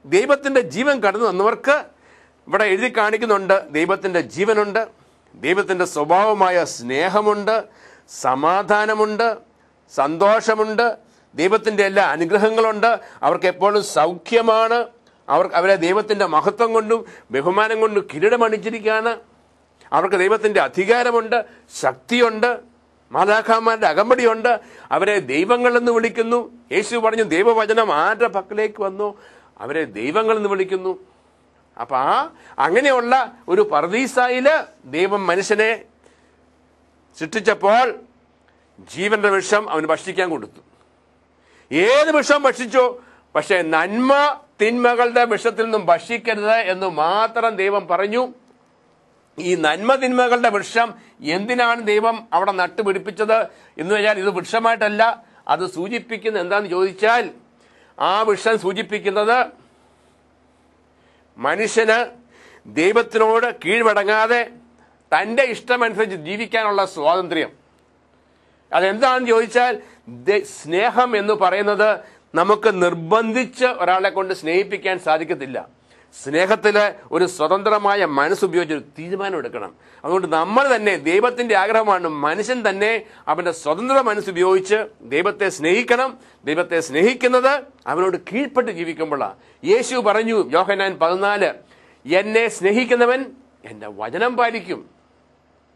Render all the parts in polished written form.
ദൈവത്തിൻ്റെ ജീവൻ കടന്നു വന്നവർക്ക് ഇവിടെ എഴുതി കാണിക്കുന്നുണ്ട്, ദൈവത്തിൻ്റെ ജീവനുണ്ട്, ദൈവത്തിൻ്റെ സ്വഭാവമായ സ്നേഹമുണ്ട്, സമാധാനമുണ്ട്, സന്തോഷമുണ്ട്, ദൈവത്തിൻ്റെ എല്ലാ അനുഗ്രഹങ്ങളുണ്ട്. അവർക്ക് എപ്പോഴും സൗഖ്യമാണ്. അവരെ ദൈവത്തിൻ്റെ മഹത്വം കൊണ്ടും ബഹുമാനം കൊണ്ടും കിരീടമണിച്ചിരിക്കുകയാണ്. അവർക്ക് ദൈവത്തിൻ്റെ അധികാരമുണ്ട്, ശക്തിയുണ്ട്, മാലാഖമാരുടെ അകമ്പടിയുണ്ട്. അവരെ ദൈവങ്ങളെന്ന് വിളിക്കുന്നു. യേശു പറഞ്ഞു, ദൈവവചനം ആരുടെ പക്കലേക്ക് വന്നു അവരെ ദൈവങ്ങളെന്ന് വിളിക്കുന്നു. അപ്പം അങ്ങനെയുള്ള ഒരു പർദീസായില് ദൈവം മനുഷ്യനെ സൃഷ്ടിച്ചപ്പോൾ ജീവന്റെ വിഷം അവന് ഭക്ഷിക്കാൻ കൊടുത്തു. ഏത് വിഷം ഭക്ഷിച്ചോ, പക്ഷെ നന്മ തിന്മകളുടെ വിഷത്തിൽ നിന്നും ഭക്ഷിക്കരുത് എന്ന് മാത്രം ദൈവം പറഞ്ഞു. ഈ നന്മ തിന്മകളുടെ വൃക്ഷം എന്തിനാണ് ദൈവം അവിടെ നട്ടുപിടിപ്പിച്ചത് എന്ന് വെച്ചാൽ ഇത് വൃക്ഷമായിട്ടല്ല, അത് സൂചിപ്പിക്കുന്നത് എന്താണെന്ന് ചോദിച്ചാൽ, ആ വൃക്ഷം സൂചിപ്പിക്കുന്നത് മനുഷ്യന് ദൈവത്തിനോട് കീഴ്വടങ്ങാതെ തൻ്റെ ഇഷ്ടമനുസരിച്ച് ജീവിക്കാനുള്ള സ്വാതന്ത്ര്യം. അതെന്താണെന്ന് ചോദിച്ചാൽ, സ്നേഹം എന്ന് പറയുന്നത് നമുക്ക് നിർബന്ധിച്ച് ഒരാളെ കൊണ്ട് സ്നേഹിപ്പിക്കാൻ സാധിക്കത്തില്ല. സ്നേഹത്തില് ഒരു സ്വതന്ത്രമായ മനസ്സുപയോഗിച്ച് ഒരു തീരുമാനം എടുക്കണം. അതുകൊണ്ട് നമ്മൾ തന്നെ, ദൈവത്തിന്റെ ആഗ്രഹമാണ് മനുഷ്യൻ തന്നെ അവന്റെ സ്വതന്ത്ര മനസ്സുപയോഗിച്ച് ദൈവത്തെ സ്നേഹിക്കണം. ദൈവത്തെ സ്നേഹിക്കുന്നത് അവനോട് കീഴ്പ്പെട്ട് ജീവിക്കുമ്പോഴാണ്. യേശു പറഞ്ഞു യോഹന്നാൻ 14, എന്നെ സ്നേഹിക്കുന്നവൻ എൻ്റെ വചനം പാലിക്കും.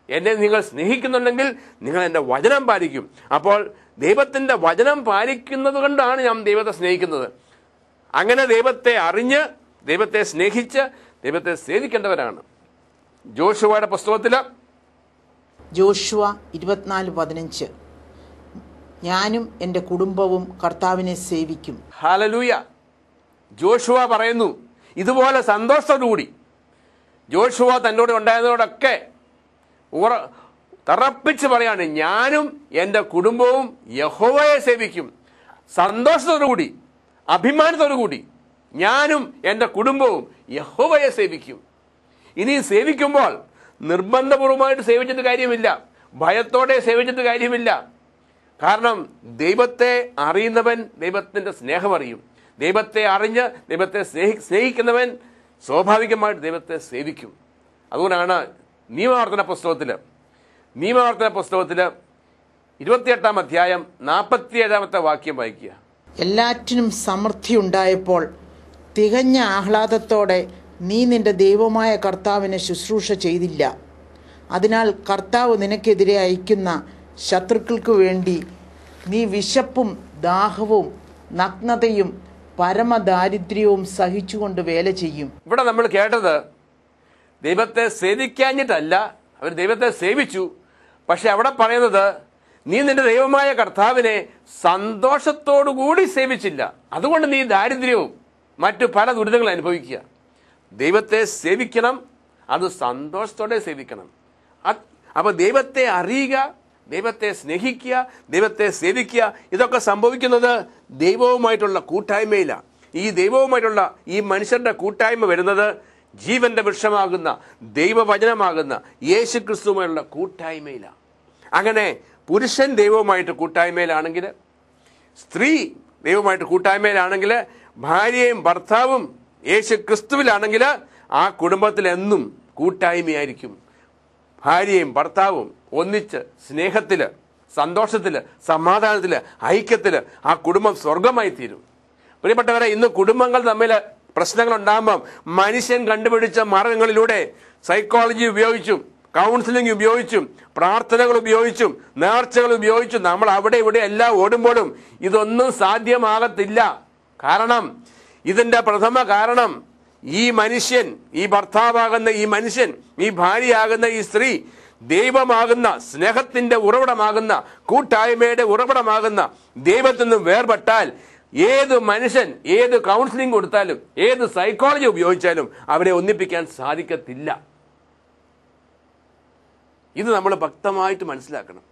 എന്നെ നിങ്ങൾ സ്നേഹിക്കുന്നുണ്ടെങ്കിൽ നിങ്ങൾ എൻ്റെ വചനം പാലിക്കും. അപ്പോൾ ദൈവത്തിന്റെ വചനം പാലിക്കുന്നത് കൊണ്ടാണ് ഞാൻ ദൈവത്തെ സ്നേഹിക്കുന്നത്. അങ്ങനെ ദൈവത്തെ അറിഞ്ഞ് ദൈവത്തെ സ്നേഹിച്ച് ദൈവത്തെ സേവിക്കേണ്ടവരാണ്. ജോഷുവയുടെ പുസ്തകത്തില് ജോഷുവ 24:15 ഞാനും എൻ്റെ കുടുംബവും കർത്താവിനെ സേവിക്കും. ഹല്ലേലൂയ. ജോഷുവ പറയുന്നു ഇതുപോലെ സന്തോഷത്തോടുകൂടി. ജോഷുവ തന്നോട് ഉണ്ടായതോടൊക്കെ തറപ്പിച്ച് പറയാണ്, ഞാനും എൻ്റെ കുടുംബവും യഹോവയെ സേവിക്കും. സന്തോഷത്തോടുകൂടി, അഭിമാനത്തോടുകൂടി ഞാനും എൻ്റെ കുടുംബവും യഹോവയെ സേവിക്കും. ഇനി സേവിക്കുമ്പോൾ നിർബന്ധപൂർവമായിട്ട് സേവിച്ചിട്ട് കാര്യമില്ല, ഭയത്തോടെ സേവിച്ചിട്ട് കാര്യമില്ല. കാരണം ദൈവത്തെ അറിയുന്നവൻ ദൈവത്തിൻ്റെ സ്നേഹം അറിയും. ദൈവത്തെ അറിഞ്ഞ് ദൈവത്തെ സ്നേഹിക്കുന്നവൻ സ്വാഭാവികമായിട്ട് ദൈവത്തെ സേവിക്കും. അതുകൊണ്ടാണ് നിയമാവർത്തന പുസ്തകത്തില് 28-ാം അധ്യായം 47-ാമത്തെ വാക്യം വായിക്കുക. എല്ലാറ്റിനും സമൃദ്ധി ഉണ്ടായപ്പോൾ തികഞ്ഞ ആഹ്ലാദത്തോടെ നീ നിന്റെ ദൈവമായ കർത്താവിനെ ശുശ്രൂഷ ചെയ്തില്ല. അതിനാൽ കർത്താവ് നിനക്കെതിരെ അയക്കുന്ന ശത്രുക്കൾക്ക് വേണ്ടി നീ വിശപ്പും ദാഹവും നഗ്നതയും പരമദാരിദ്ര്യവും സഹിച്ചുകൊണ്ട് വേല ചെയ്യും. ഇവിടെ നമ്മൾ കേട്ടത് ദൈവത്തെ സേവിക്കാഞ്ഞിട്ടല്ല, അവർ ദൈവത്തെ സേവിച്ചു. പക്ഷെ അവിടെ പറയുന്നത് നീ നിന്റെ ദൈവമായ കർത്താവിനെ സന്തോഷത്തോടുകൂടി സേവിച്ചില്ല. അതുകൊണ്ട് നീ ദാരിദ്ര്യവും മറ്റു പല ദുരിതങ്ങൾ അനുഭവിക്കുക. ദൈവത്തെ സേവിക്കണം, അത് സന്തോഷത്തോടെ സേവിക്കണം. അപ്പൊ ദൈവത്തെ അറിയുക, ദൈവത്തെ സ്നേഹിക്കുക, ദൈവത്തെ സേവിക്കുക, ഇതൊക്കെ സംഭവിക്കുന്നത് ദൈവവുമായിട്ടുള്ള കൂട്ടായ്മയിലാണ്. ഈ ദൈവവുമായിട്ടുള്ള ഈ മനുഷ്യരുടെ കൂട്ടായ്മ വരുന്നത് ജീവന്റെ വൃക്ഷമാകുന്ന ദൈവവചനമാകുന്ന യേശു ക്രിസ്തുവുമായുള്ള കൂട്ടായ്മയിലാണ്. അങ്ങനെ പുരുഷൻ ദൈവവുമായിട്ട് കൂട്ടായ്മയിലാണെങ്കിൽ, സ്ത്രീ ദൈവവുമായിട്ട് കൂട്ടായ്മയിലാണെങ്കിൽ, ഭാര്യയും ഭർത്താവും യേശു ക്രിസ്തുവിലാണെങ്കിൽ ആ കുടുംബത്തിൽ എന്നും കൂട്ടായ്മയായിരിക്കും. ഭാര്യയും ഭർത്താവും ഒന്നിച്ച് സ്നേഹത്തില്, സന്തോഷത്തില്, സമാധാനത്തില്, ഐക്യത്തില് ആ കുടുംബം സ്വർഗമായി തീരും. പ്രിയപ്പെട്ടവരെ, ഇന്ന് കുടുംബങ്ങൾ തമ്മിൽ പ്രശ്നങ്ങൾ ഉണ്ടാകുമ്പം മനുഷ്യൻ കണ്ടുപിടിച്ച മാർഗങ്ങളിലൂടെ സൈക്കോളജി ഉപയോഗിച്ചും കൗൺസിലിംഗ് ഉപയോഗിച്ചും പ്രാർത്ഥനകൾ ഉപയോഗിച്ചും നേർച്ചകൾ ഉപയോഗിച്ചും നമ്മൾ അവിടെ ഇവിടെ എല്ലാം ഓടുമ്പോഴും ഇതൊന്നും സാധ്യമാകത്തില്ല. കാരണം ഇതിന്റെ പ്രഥമ കാരണം ഈ മനുഷ്യൻ, ഈ ഭർത്താവാകുന്ന ഈ മനുഷ്യൻ, ഈ ഭാര്യയാകുന്ന ഈ സ്ത്രീ ദൈവമാകുന്ന സ്നേഹത്തിന്റെ ഉറവിടമാകുന്ന കൂട്ടായ്മയുടെ ഉറവിടമാകുന്ന ദൈവത്തിൽ നിന്നും വേർപെട്ടാൽ ഏത് മനുഷ്യൻ ഏത് കൗൺസിലിംഗ് കൊടുത്താലും ഏത് സൈക്കോളജി ഉപയോഗിച്ചാലും അവരെ ഒന്നിപ്പിക്കാൻ സാധിക്കത്തില്ല. ഇത് നമ്മൾ വ്യക്തമായിട്ട് മനസ്സിലാക്കണം.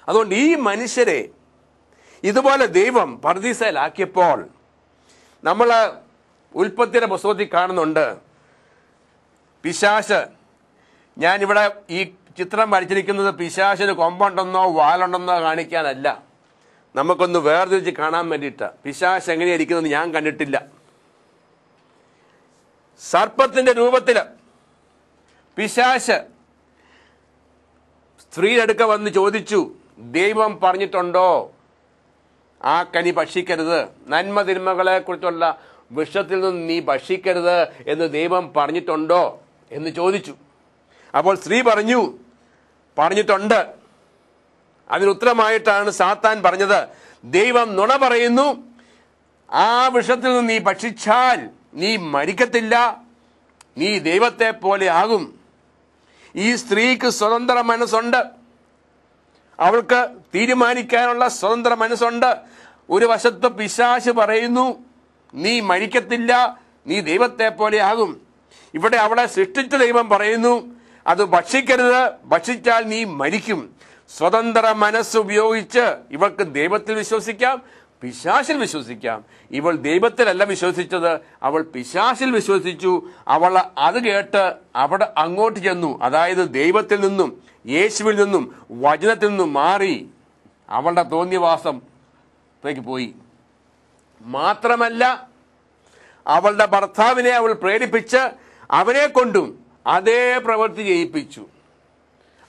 അതുകൊണ്ട് ഈ മനുഷ്യരെ ഇതുപോലെ ദൈവം പർദീസയിലാക്കിയപ്പോൾ നമ്മൾ ഉൽപ്പത്തിയുടെ പുസ്തകത്തിൽ കാണുന്നുണ്ട്, പിശാച്, ഞാനിവിടെ ഈ ചിത്രം വരച്ചിരിക്കുന്നത് പിശാചിന് കൊമ്പുണ്ടെന്നോ വാലുണ്ടെന്നോ കാണിക്കാനല്ല, നമുക്കൊന്ന് വേർതിരിച്ച് കാണാൻ വേണ്ടിയിട്ടാണ്. പിശാച് എങ്ങനെയായിരിക്കുന്നത് ഞാൻ കണ്ടിട്ടില്ല. സർപ്പത്തിന്റെ രൂപത്തില് പിശാച് സ്ത്രീയുടെ അടുക്ക വന്ന് ചോദിച്ചു, ദൈവം പറഞ്ഞിട്ടുണ്ടോ ആ കനി ഭക്ഷിക്കരുത്, നന്മ തിന്മകളെ കുറിച്ചുള്ള വൃക്ഷത്തിൽ നിന്ന് നീ ഭക്ഷിക്കരുത് എന്ന് ദൈവം പറഞ്ഞിട്ടുണ്ടോ എന്ന് ചോദിച്ചു. അപ്പോൾ സ്ത്രീ പറഞ്ഞിട്ടുണ്ട്. അതിനുത്തരമായിട്ടാണ് സാത്താൻ പറഞ്ഞത്, ദൈവം നുണ പറയുന്നു, ആ വൃക്ഷത്തിൽ നിന്ന് നീ ഭക്ഷിച്ചാൽ നീ മരിക്കത്തില്ല, നീ ദൈവത്തെ പോലെ ആകും. ഈ സ്ത്രീക്ക് സ്വതന്ത്ര മനസ്സുണ്ട്, അവൾക്ക് തീരുമാനിക്കാനുള്ള സ്വതന്ത്ര മനസ്സുണ്ട്. ഒരു വശത്ത് പിശാച് പറയുന്നു നീ മരിക്കത്തില്ല, നീ ദൈവത്തെ പോലെ ആകും. ഇവിടെ അവളെ സൃഷ്ടിച്ച ദൈവം പറയുന്നു അത് ഭക്ഷിക്കരുത്, ഭക്ഷിച്ചാൽ നീ മരിക്കും. സ്വതന്ത്ര മനസ്സുപയോഗിച്ച് ഇവൾക്ക് ദൈവത്തിൽ വിശ്വസിക്കാം, പിശാചിൽ വിശ്വസിക്കാം. ഇവൾ ദൈവത്തിലല്ല വിശ്വസിച്ചത്, അവൾ പിശാചിൽ വിശ്വസിച്ചു. അവൾ അത് കേട്ട് അവിടെ അങ്ങോട്ട് ചെന്നു. അതായത് ദൈവത്തിൽ നിന്നും യേശുവിൽ നിന്നും വചനത്തിൽ നിന്നും മാറി അവളുടെ തോന്നിയവാസത്തേക്ക് പോയി. മാത്രമല്ല അവളുടെ ഭർത്താവിനെ അവൾ പ്രേരിപ്പിച്ച് അവനെ കൊണ്ടും അതേ പ്രവൃത്തി ചെയ്യിപ്പിച്ചു.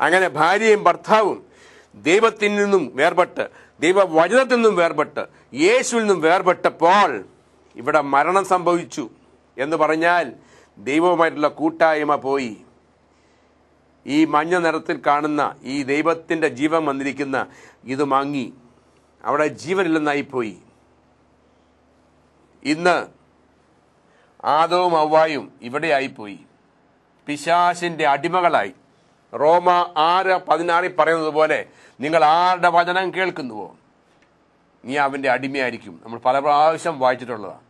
അങ്ങനെ ഭാര്യയും ഭർത്താവും ദൈവത്തിൽ നിന്നും വേർപെട്ട്, ദൈവവചനത്തിൽ നിന്നും വേർപെട്ട്, യേശുവിൽ നിന്നും വേർപെട്ടപ്പോൾ ഇവിടെ മരണം സംഭവിച്ചു എന്ന് പറഞ്ഞാൽ ദൈവവുമായിട്ടുള്ള കൂട്ടായ്മ പോയി. ഈ മഞ്ഞ നിറത്തിൽ കാണുന്ന ഈ ദൈവത്തിൻ്റെ ജീവൻ വന്നിരിക്കുന്ന ഇത് മങ്ങി, അവിടെ ജീവനില്ലെന്നായിപ്പോയി. ഇന്ന് ആദവും ഹവ്വായും ഇവിടെ ആയിപ്പോയി, പിശാചിന്റെ അടിമകളായി. റോമ 6:16 പറയുന്നത് പോലെ നിങ്ങൾ ആരുടെ വചനം കേൾക്കുന്നുവോ നീ അവന്റെ അടിമയായിരിക്കും. നമ്മൾ പല പ്രാവശ്യം വായിച്ചിട്ടുള്ളതാണ്.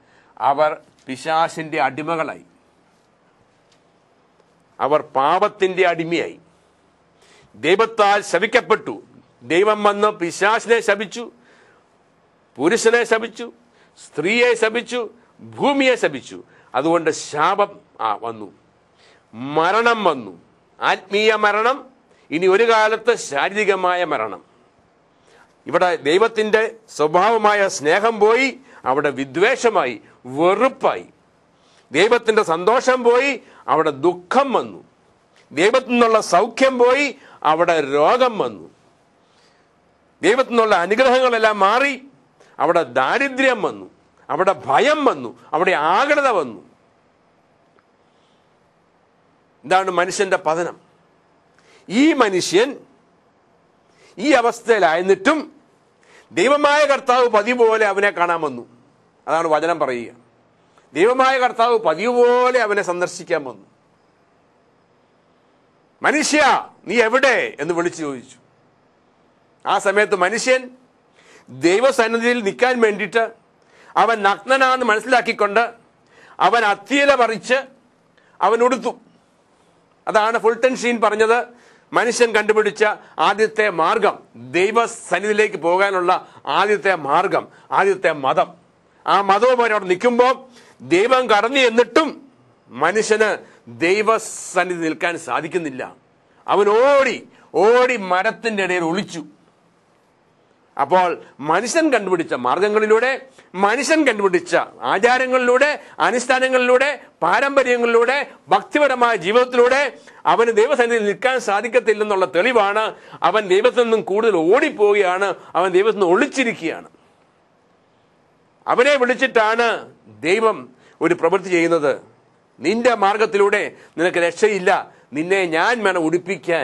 അവർ പിശാചിന്റെ അടിമകളായി, അവർ പാപത്തിന്റെ അടിമയായി, ദൈവത്താൽ ശപിക്കപ്പെട്ടു. ദൈവം വന്ന് പിശാചിനെ ശപിച്ചു, പുരുഷനെ ശപിച്ചു, സ്ത്രീയെ ശപിച്ചു, ഭൂമിയെ ശപിച്ചു. അതുകൊണ്ട് ശാപം വന്നു, മരണം വന്നു, ആത്മീയ മരണം, ഇനി ഒരു കാലത്ത് ശാരീരികമായ മരണം. ഇവിടെ ദൈവത്തിൻ്റെ സ്വഭാവമായ സ്നേഹം പോയി, അവിടെ വിദ്വേഷമായി, വെറുപ്പായി. ദൈവത്തിൻ്റെ സന്തോഷം പോയി, അവിടെ ദുഃഖം വന്നു. ദൈവത്തിൽ നിന്നുള്ള സൗഖ്യം പോയി, അവിടെ രോഗം വന്നു. ദൈവത്തിൽ നിന്നുള്ള അനുഗ്രഹങ്ങളെല്ലാം മാറി, അവിടെ ദാരിദ്ര്യം വന്നു, അവിടെ ഭയം വന്നു, അവിടെ ആകുലത വന്നു. ഇതാണ് മനുഷ്യന്റെ പതനം. ഈ മനുഷ്യൻ ഈ അവസ്ഥയിലായിരുന്നിട്ടും ദൈവമായ കർത്താവ് പതിവ് പോലെ അവനെ കാണാൻ വന്നു. അതാണ് വചനം പറയുക. ദൈവമായ കർത്താവ് പതിവ് പോലെ അവനെ സന്ദർശിക്കാൻ വന്നു. മനുഷ്യ നീ എവിടെ എന്ന് വിളിച്ചു ചോദിച്ചു. ആ സമയത്ത് മനുഷ്യൻ ദൈവസന്നിധിയിൽ നിൽക്കാൻ വേണ്ടിയിട്ട് അവൻ നഗ്നനാണെന്ന് മനസ്സിലാക്കിക്കൊണ്ട് അവൻ അത്തിയില പറിച്ച് അവൻ ഉടുത്തു. അതാണ് ഫുൾട്ടൻ ഷീൻ പറഞ്ഞത്, മനുഷ്യൻ കണ്ടുപിടിച്ച ആദ്യത്തെ മാർഗം, ദൈവസന്നിധിയിലേക്ക് പോകാനുള്ള ആദ്യത്തെ മാർഗം, ആദ്യത്തെ മതം. ആ മതവുമായി അവിടെ നിൽക്കുമ്പോൾ ദൈവം കടന്നു എന്നിട്ടും മനുഷ്യന് ദൈവസന്നിധി നിൽക്കാൻ സാധിക്കുന്നില്ല. അവൻ ഓടി മരത്തിൻ്റെ ഇടയിൽ ഒളിച്ചു. അപ്പോൾ മനുഷ്യൻ കണ്ടുപിടിച്ച മാർഗങ്ങളിലൂടെ, മനുഷ്യൻ കണ്ടുപിടിച്ച ആചാരങ്ങളിലൂടെ, അനുഷ്ഠാനങ്ങളിലൂടെ, പാരമ്പര്യങ്ങളിലൂടെ, ഭക്തിപരമായ ജീവിതത്തിലൂടെ അവന് ദൈവസന്നിധിയിൽ നിൽക്കാൻ സാധിക്കത്തില്ലെന്നുള്ള തെളിവാണ്. അവൻ ദൈവത്തിൽ നിന്നും കൂടുതൽ ഓടിപ്പോവുകയാണ്, അവൻ ദൈവത്തിൽ നിന്ന് ഒളിച്ചിരിക്കുകയാണ്. അവനെ വിളിച്ചിട്ടാണ് ദൈവം ഒരു പ്രവൃത്തി ചെയ്യുന്നത്. നിന്റെ മാർഗത്തിലൂടെ നിനക്ക് രക്ഷയില്ല, നിന്നെ ഞാൻ വേണം ഉടുപ്പിക്കാൻ.